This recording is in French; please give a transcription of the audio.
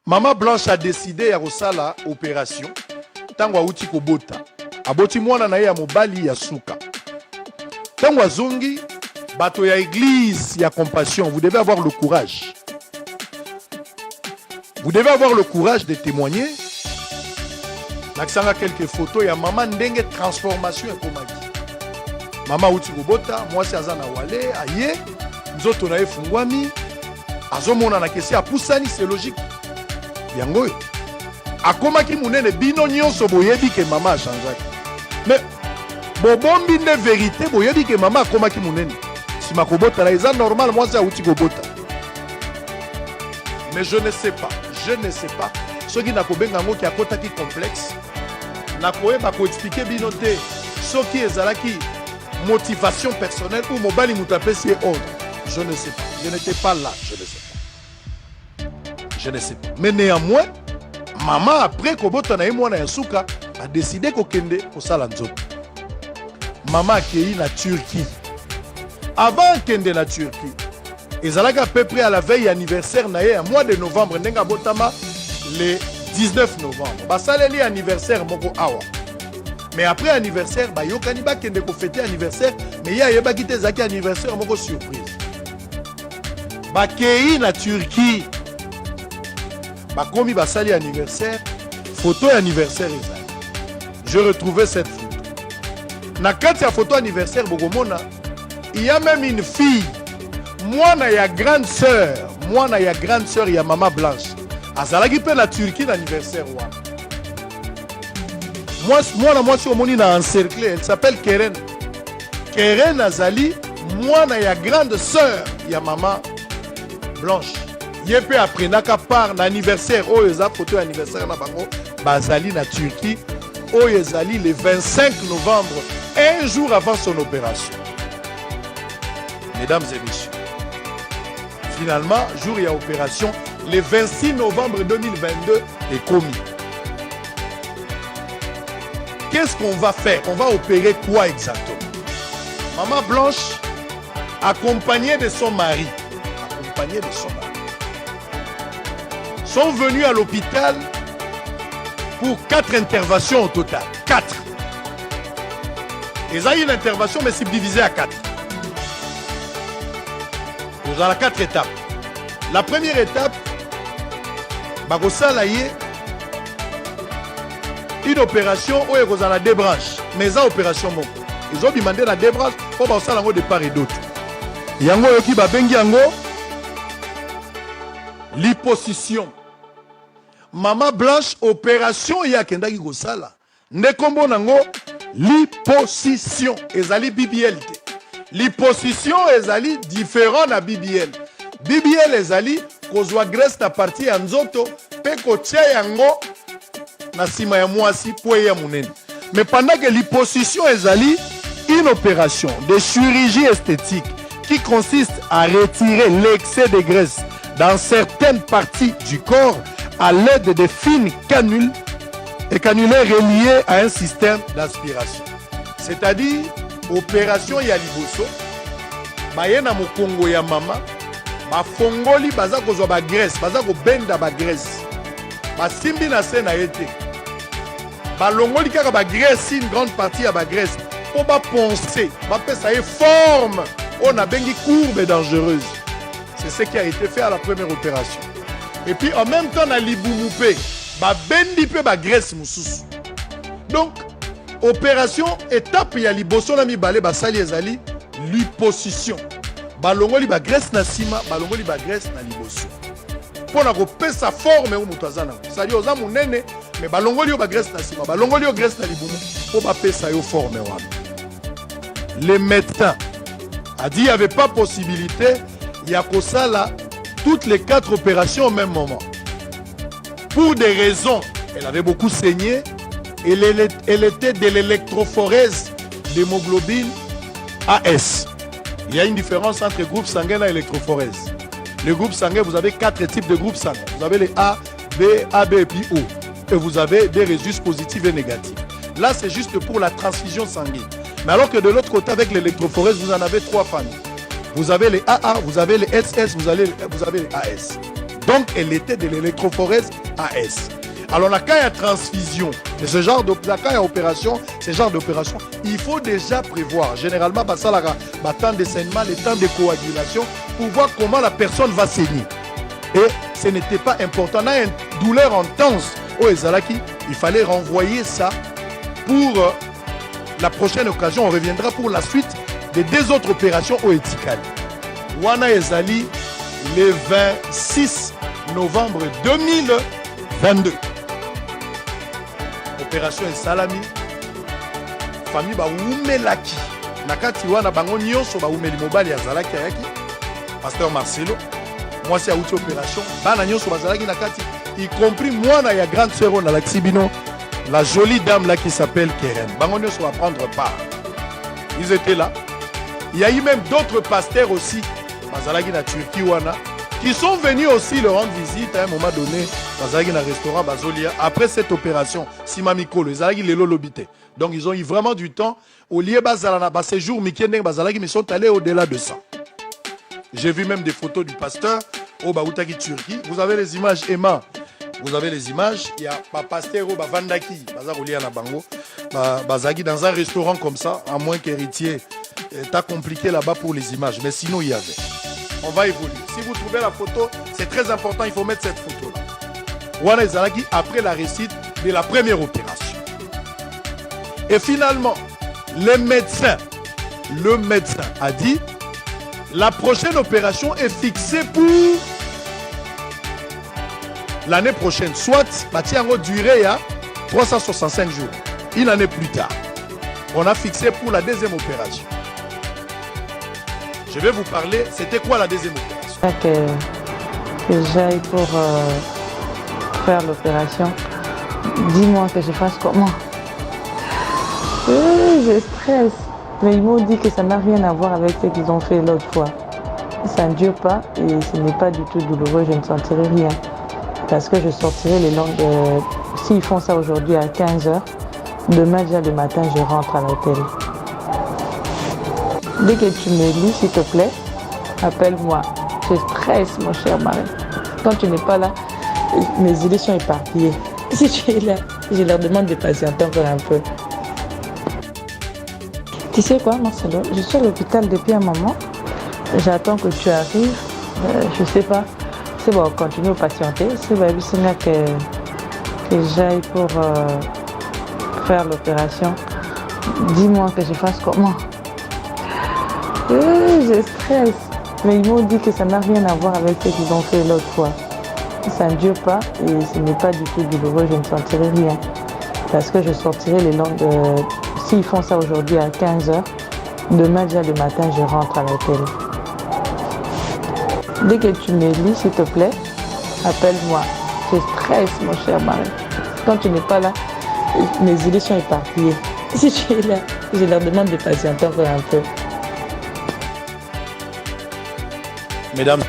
Maman Blanche a décidé à Rosala opération. Tango auti kobota. Aboti mwana na ye ya mobali ya suka. Tango azongi, bato ya église ya compassion, vous devez avoir le courage. Vous devez avoir le courage de témoigner. Naksanga quelques photos ya maman ndenge transformation et komaki. Maman auti kobota, moi c'est azana wale, aye, nzoto na efungwami, azomona na kesi apusani, c'est logique. Yango akomaki munene bino nyonso boyebi ke maman a changé. Mais bobombi ne vérité boyebi ke maman akomaki munene. Si makobota la eza normal moi ça outi kobota. Mais je ne sais pas, ce qui n'a kobenga ngo ki akotaki complexe. Na koyeba ko expliquer bino te ce qui ezalaki motivation personnelle ou mobali mutapesi ordre. Je ne sais pas, je n'étais pas là, je ne sais pas. Je ne sais pas. Mais néanmoins, maman, après que na mwana ya suka, a décidé qu'au kende au salanzoto. Maman a accueilli la Turquie. Avant kende la Turquie, ils allaient à peu près à la veille anniversaire na ye, mois de novembre, nenga botama le 19 novembre. Bah ça les anniversaire moko awa. Mais après anniversaire, bah yo kaniba kende ko fêter anniversaire, mais ya yeba kite zaki anniversaire moko surprise. Bah accueilli la Turquie. Bakomi basali anniversaire, photo anniversaire ezali. Je retrouvais cette photo. Na kati ya photo anniversaire Bogomona, il y a même une fille, mwana ya grande sœur ya maman Blanche. Azalaki pe la Turquie l'anniversaire wana. Moi si omoni na encerclé, elle s'appelle Keren. Keren azali mwana ya grande sœur ya maman Blanche. Yepé après naka part l'anniversaire oyo photo anniversaire na bango bazali na Turquie oyo ezali le 25 novembre, un jour avant son opération. Mesdames et messieurs, finalement jour ya opération le 26 novembre 2022 est commis. Qu'est-ce qu'on va faire? On va opérer quoi exactement? Maman Blanche accompagnée de son mari, sont venus à l'hôpital pour 4 interventions au total. 4. Ils ont eu une intervention, mais c'est divisé à 4. Vous avez 4 étapes. La première étape, une opération où ils ont 2 branches. Mais ça, opération moko. Ils ont demandé la 2 branches pour passer de part et d'autre. Yango yoki babengi yango liposuction. Maman Blanche, opération ya kendaki kosala. Ne kombo nango liposuction. Ezali BBL. Liposuction ezali différent na BBL. BBL ezali kozwa graisse na partie ya nzoto pe kotia yango na sima ya mwasi po ya munene. Mais pendant que liposuction ezali une opération de chirurgie esthétique qui consiste à retirer l'excès de graisse dans certaines parties du corps à l'aide de fines canules et canulaires reliées à un système d'aspiration. C'est-à-dire, opération ya liboso, bayena mokongo ya mama, bafongoli baza kozwa ba graisse, baza ko benda ba graisse. Basimbi na se na yete. Balongoli kaka ba graisse, une grande partie ya ba graisse pour ba poncer, ba pesa ye forme, on a bengi courbe dangereuse. C'est ce qui a été fait à la première opération. Et puis en même temps, on a liboumoupe, ba bendi pe ba graisse mousous. Donc, opération, étape ya liboso na mibale, ba sali ezali, liposuction. Balongoli ba graisse na sima, balongoli ba graisse na liboso. Pour na kope sa forme ou moutazana. Sali oza munene, mais balongoli yo ba graisse na sima, balongoli yo graisse na liboumou, pour ba pesa yo forme wana. Les médecins a dit qu'il n'y avait pas possibilité, il y a que ça là, toutes les 4 opérations au même moment. Pour des raisons, elle avait beaucoup saigné, elle était de l'électrophorèse d'hémoglobine AS. Il y a une différence entre groupe sanguin et électrophorèse. Le groupe sanguin, vous avez 4 types de groupes sanguins. Vous avez les A, B, AB et puis O. Et vous avez des résultats positifs et négatifs. Là, c'est juste pour la transfusion sanguine. Mais alors que de l'autre côté, avec l'électrophorèse, vous en avez 3 familles. Vous avez les AA, vous avez les SS, vous avez les AS. Donc, elle était de l'électrophorèse AS. Alors, la cas de transfusion, de ce genre d'opération, ce genre d'opération, il faut déjà prévoir. Généralement, ça la temps de saignement, le temps de coagulation, pour voir comment la personne va saigner. Et ce n'était pas important. On a une douleur intense au Ezalaki. Il fallait renvoyer ça pour la prochaine occasion. On reviendra pour la suite des 2 autres opérations au Etikali. Wana Ezali, le 26 novembre 2022. Opération Salami. Famille ba umelaki. Nakati wana bango nyonso ba umeli mobali azalaki ayaki. Pasteur Marcelo. Moi c'est outil opération. Bana nyonso bazalaki nakati, y compris moi na ya grande sœur na Laxibino, la jolie dame là qui s'appelle Keren. Bango nyonso va prendre part. Ils étaient là. Il y a eu même d'autres pasteurs aussi, bazalaki na Turquie wana, qui sont venus aussi leur rendre visite à un moment donné. Bazalaki na restaurant Bazolia après cette opération. Simamikolo, bazalaki lelo lobité. Donc ils ont eu vraiment du temps. Au lieu bazalana ba séjour mikendeng bazalaki, mais ils sont allés au-delà de ça. J'ai vu même des photos du pasteur au Baoutaki Turquie. Vous avez les images, Emma. Vous avez les images. Il y a un pasteur au Vandaki, Bazaki dans un restaurant comme ça, à moins qu'héritier. T'as compliqué là-bas pour les images. Mais sinon, il y avait. On va évoluer. Si vous trouvez la photo, c'est très important. Il faut mettre cette photo-là. Wana Ezalaki après la réussite de la première opération. Et finalement, le médecin a dit la prochaine opération est fixée pour l'année prochaine. Soit, Matiango durée à 365 jours. Une année plus tard, on a fixé pour la deuxième opération. Je vais vous parler, c'était quoi la deuxième opération? Que j'aille pour faire l'opération. Dis-moi que je fasse comment? Je stresse. Mais ils m'ont dit que ça n'a rien à voir avec ce qu'ils ont fait l'autre fois. Ça ne dure pas et ce n'est pas du tout douloureux, je ne sentirai rien. Parce que je sortirai les langues. S'ils font ça aujourd'hui à 15h, demain déjà le matin, je rentre à l'hôtel. Dès que tu me lis, s'il te plaît, appelle-moi. Je stresse, mon cher mari. Quand tu n'es pas là, mes idées sont éparpillées. Si tu es là, je leur demande de patienter encore un peu. Tu sais quoi, Marcelo? Je suis à l'hôpital depuis un moment. J'attends que tu arrives. Je sais pas. C'est bon, continue à patienter. C'est bon, que j'aille pour faire l'opération. Dis-moi que je fasse comment? Je stresse. Mais ils m'ont dit que ça n'a rien à voir avec ce qu'ils ont fait l'autre fois. Ça ne dure pas et ce n'est pas du tout douloureux, je ne sentirai rien. Parce que je sortirai les langues. S'ils font ça aujourd'hui à 15h, demain déjà le matin, je rentre à l'hôtel. Dès que tu me lis, s'il te plaît, appelle-moi. Je stresse, mon cher mari. Quand tu n'es pas là, mes idées sont éparpillées. Si tu es là, je leur demande de patienter encore un peu. Mesdames,